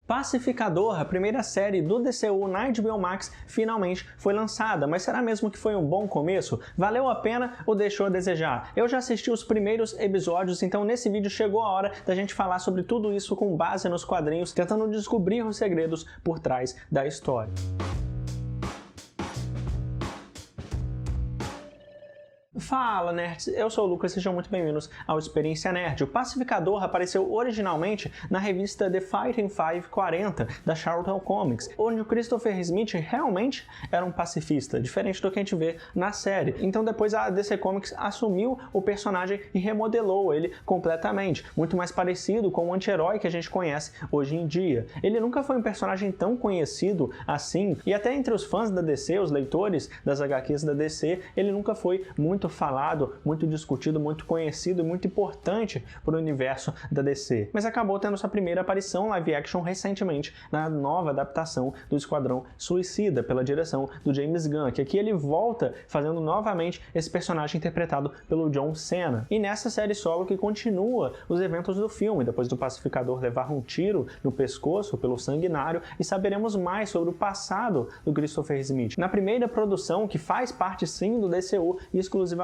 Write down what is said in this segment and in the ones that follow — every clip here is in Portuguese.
Pacificador, a primeira série do DCU na HBO Max, finalmente foi lançada, mas será mesmo que foi um bom começo? Valeu a pena ou deixou a desejar? Eu já assisti os primeiros episódios, então nesse vídeo chegou a hora da gente falar sobre tudo isso com base nos quadrinhos, tentando descobrir os segredos por trás da história. Fala, nerds! Eu sou o Lucas, sejam muito bem-vindos ao Experiência Nerd. O Pacificador apareceu originalmente na revista The Fighting 540 da Charlton Comics, onde o Christopher Smith realmente era um pacifista, diferente do que a gente vê na série. Então depois a DC Comics assumiu o personagem e remodelou ele completamente, muito mais parecido com o anti-herói que a gente conhece hoje em dia. Ele nunca foi um personagem tão conhecido assim, e até entre os fãs da DC, os leitores das HQs da DC, ele nunca foi muito falado, muito discutido, muito conhecido e muito importante para o universo da DC. Mas acabou tendo sua primeira aparição live action recentemente na nova adaptação do Esquadrão Suicida, pela direção do James Gunn, que aqui ele volta fazendo novamente esse personagem interpretado pelo John Cena. E nessa série solo que continua os eventos do filme, depois do Pacificador levar um tiro no pescoço pelo Sanguinário, e saberemos mais sobre o passado do Christopher Smith. Na primeira produção, que faz parte sim do DCU e exclusivamente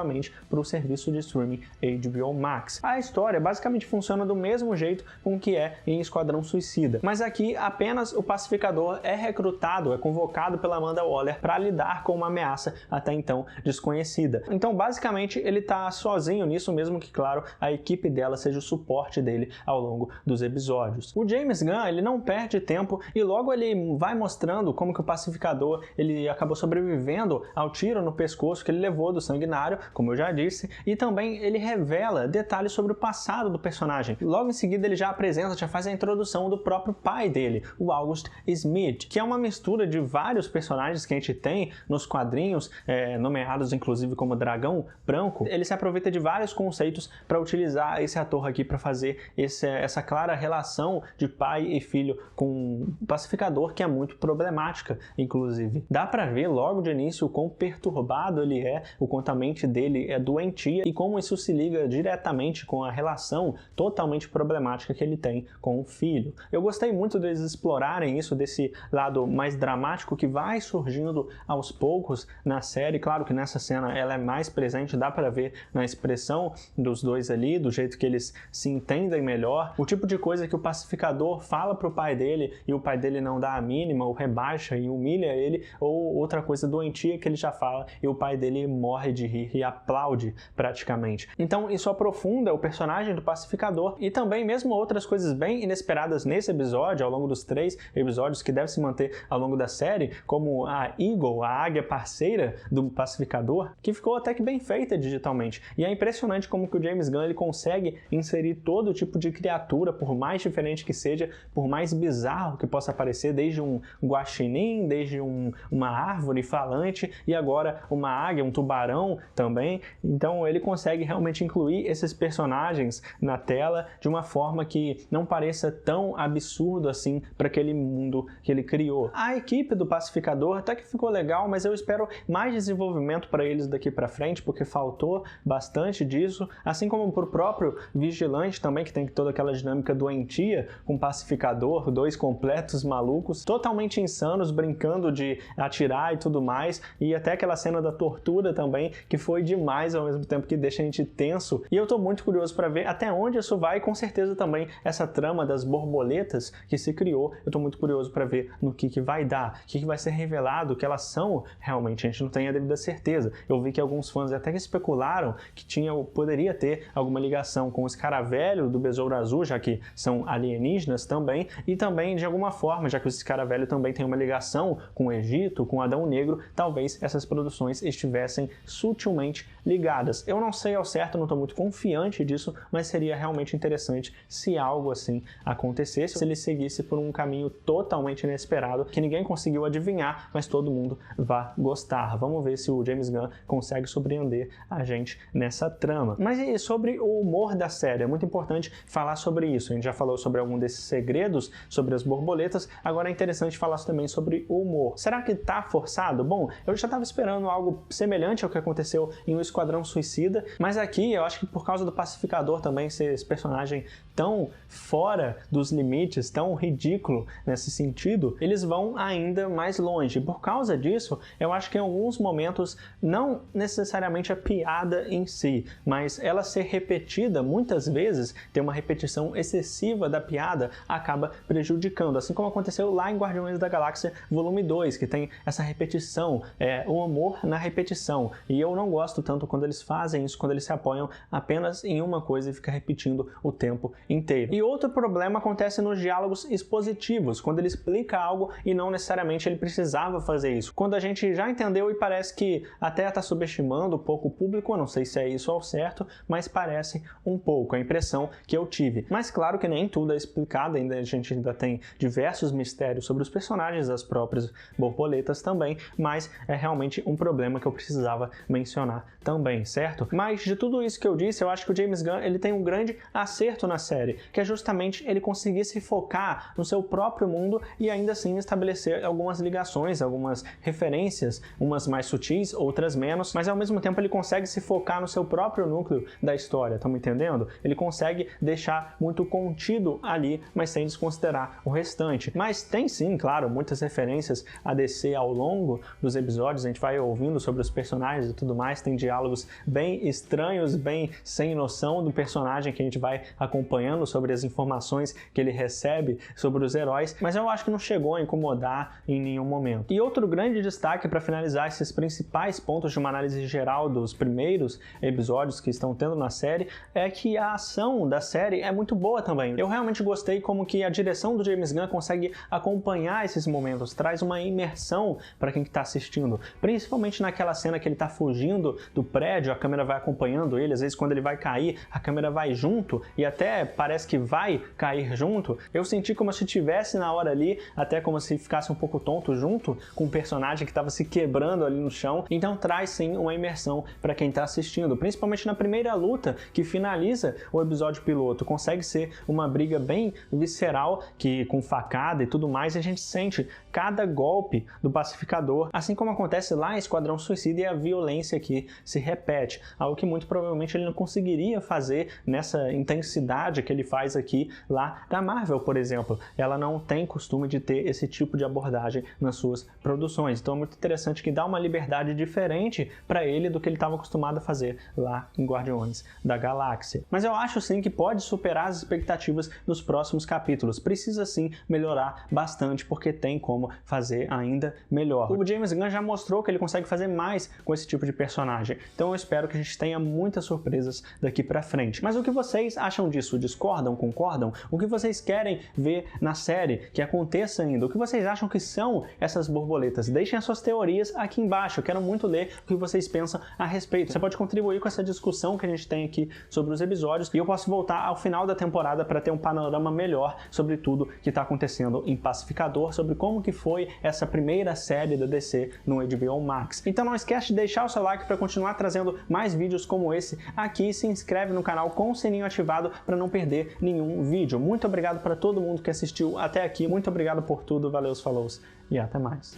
para o serviço de streaming HBO Max. A história basicamente funciona do mesmo jeito com que é em Esquadrão Suicida, mas aqui apenas o Pacificador é recrutado, é convocado pela Amanda Waller para lidar com uma ameaça até então desconhecida. Então basicamente ele está sozinho nisso, mesmo que, claro, a equipe dela seja o suporte dele ao longo dos episódios. O James Gunn, ele não perde tempo e logo ele vai mostrando como que o Pacificador ele acabou sobrevivendo ao tiro no pescoço que ele levou do Sanguinário, como eu já disse, e também ele revela detalhes sobre o passado do personagem. Logo em seguida ele já apresenta, já faz a introdução do próprio pai dele, o August Smith, que é uma mistura de vários personagens que a gente tem nos quadrinhos, nomeados inclusive como Dragão Branco. Ele se aproveita de vários conceitos para utilizar esse ator aqui para fazer essa clara relação de pai e filho com o Pacificador, que é muito problemática, inclusive. Dá para ver logo de início o quão perturbado ele é, o quanto a mente dele é doentia e como isso se liga diretamente com a relação totalmente problemática que ele tem com o filho. Eu gostei muito deles explorarem isso, desse lado mais dramático que vai surgindo aos poucos na série. Claro que nessa cena ela é mais presente, dá para ver na expressão dos dois ali, do jeito que eles se entendem melhor, o tipo de coisa que o Pacificador fala pro pai dele e o pai dele não dá a mínima, ou rebaixa e humilha ele, ou outra coisa doentia que ele já fala e o pai dele morre de rir e aplaude praticamente. Então isso aprofunda o personagem do Pacificador e também mesmo outras coisas bem inesperadas nesse episódio, ao longo dos 3 episódios que deve se manter ao longo da série, como a Eagle, a águia parceira do Pacificador, que ficou até que bem feita digitalmente. E é impressionante como que o James Gunn ele consegue inserir todo tipo de criatura, por mais diferente que seja, por mais bizarro que possa parecer, desde um guaxinim, desde uma árvore falante e agora uma águia, um tubarão também. Então ele consegue realmente incluir esses personagens na tela de uma forma que não pareça tão absurdo assim para aquele mundo que ele criou. A equipe do Pacificador até que ficou legal, mas eu espero mais desenvolvimento para eles daqui para frente, porque faltou bastante disso, assim como pro próprio Vigilante também, que tem toda aquela dinâmica doentia com o Pacificador, dois completos malucos, totalmente insanos, brincando de atirar e tudo mais, e até aquela cena da tortura também, que foi demais ao mesmo tempo que deixa a gente tenso, e eu tô muito curioso para ver até onde isso vai, e com certeza também essa trama das borboletas que se criou, eu tô muito curioso para ver no que vai dar, o que vai ser revelado, que elas são realmente, a gente não tem a devida certeza. Eu vi que alguns fãs até que especularam que poderia ter alguma ligação com o Escaravelho do Besouro Azul, já que são alienígenas também, e também de alguma forma, já que o Escaravelho também tem uma ligação com o Egito, com Adão Negro, talvez essas produções estivessem sutilmente ligadas. Eu não sei ao certo, não estou muito confiante disso, mas seria realmente interessante se algo assim acontecesse, se ele seguisse por um caminho totalmente inesperado, que ninguém conseguiu adivinhar, mas todo mundo vai gostar. Vamos ver se o James Gunn consegue surpreender a gente nessa trama. Mas e sobre o humor da série? É muito importante falar sobre isso. A gente já falou sobre algum desses segredos, sobre as borboletas, agora é interessante falar também sobre o humor. Será que tá forçado? Bom, eu já estava esperando algo semelhante ao que aconteceu em O Esquadrão Suicida, mas aqui eu acho que por causa do Pacificador também ser esse personagem tão fora dos limites, tão ridículo nesse sentido, eles vão ainda mais longe. Por causa disso, eu acho que em alguns momentos, não necessariamente a piada em si, mas ela ser repetida muitas vezes, ter uma repetição excessiva da piada, acaba prejudicando. Assim como aconteceu lá em Guardiões da Galáxia Volume 2, que tem essa repetição, o humor na repetição. E eu não gosto tanto quando eles fazem isso, quando eles se apoiam apenas em uma coisa e fica repetindo o tempo inteiro. E outro problema acontece nos diálogos expositivos, quando ele explica algo e não necessariamente ele precisava fazer isso. Quando a gente já entendeu e parece que até está subestimando um pouco o público, eu não sei se é isso ao certo, mas parece um pouco, a impressão que eu tive. Mas claro que nem tudo é explicado, a gente ainda tem diversos mistérios sobre os personagens das próprias borboletas também, mas é realmente um problema que eu precisava mencionar também, certo? Mas de tudo isso que eu disse, eu acho que o James Gunn ele tem um grande acerto na série, que é justamente ele conseguir se focar no seu próprio mundo e ainda assim estabelecer algumas ligações, algumas referências, umas mais sutis, outras menos, mas ao mesmo tempo ele consegue se focar no seu próprio núcleo da história, estão me entendendo? Ele consegue deixar muito contido ali, mas sem desconsiderar o restante. Mas tem sim, claro, muitas referências a DC ao longo dos episódios, a gente vai ouvindo sobre os personagens e tudo mais, tem diálogos bem estranhos, bem sem noção do personagem que a gente vai acompanhando sobre as informações que ele recebe sobre os heróis, mas eu acho que não chegou a incomodar em nenhum momento. E outro grande destaque para finalizar esses principais pontos de uma análise geral dos primeiros episódios que estão tendo na série é que a ação da série é muito boa também. Eu realmente gostei como que a direção do James Gunn consegue acompanhar esses momentos, traz uma imersão para quem está assistindo, principalmente naquela cena que ele está fugindo do prédio, a câmera vai acompanhando ele, às vezes quando ele vai cair, a câmera vai junto e até parece que vai cair junto. Eu senti como se estivesse na hora ali, até como se ficasse um pouco tonto junto com o personagem que estava se quebrando ali no chão, então traz sim uma imersão para quem está assistindo, principalmente na primeira luta que finaliza o episódio piloto, consegue ser uma briga bem visceral, que com facada e tudo mais, a gente sente cada golpe do pacificador, assim como acontece lá em Esquadrão Suicida, e a violência que se repete, algo que muito provavelmente ele não conseguiria fazer nessa intensidade que ele faz aqui lá da Marvel, por exemplo. Ela não tem costume de ter esse tipo de abordagem nas suas produções, então é muito interessante que dá uma liberdade diferente para ele do que ele estava acostumado a fazer lá em Guardiões da Galáxia. Mas eu acho sim que pode superar as expectativas dos próximos capítulos, precisa sim melhorar bastante, porque tem como fazer ainda melhor. O James Gunn já mostrou que ele consegue fazer mais com esse tipo de personagem, então eu espero que a gente tenha muitas surpresas daqui pra frente. Mas o que vocês acham disso? Discordam? Concordam? O que vocês querem ver na série que aconteça ainda? O que vocês acham que são essas borboletas? Deixem as suas teorias aqui embaixo, eu quero muito ler o que vocês pensam a respeito. Você pode contribuir com essa discussão que a gente tem aqui sobre os episódios e eu posso voltar ao final da temporada para ter um panorama melhor sobre tudo que está acontecendo em Pacificador, sobre como que foi essa primeira série da DC no HBO Max. Então não esquece de deixar o seu like para continuar trazendo mais vídeos como esse aqui, se inscreve no canal com o sininho ativado para não perder nenhum vídeo. Muito obrigado para todo mundo que assistiu até aqui, muito obrigado por tudo, valeu, falou e até mais.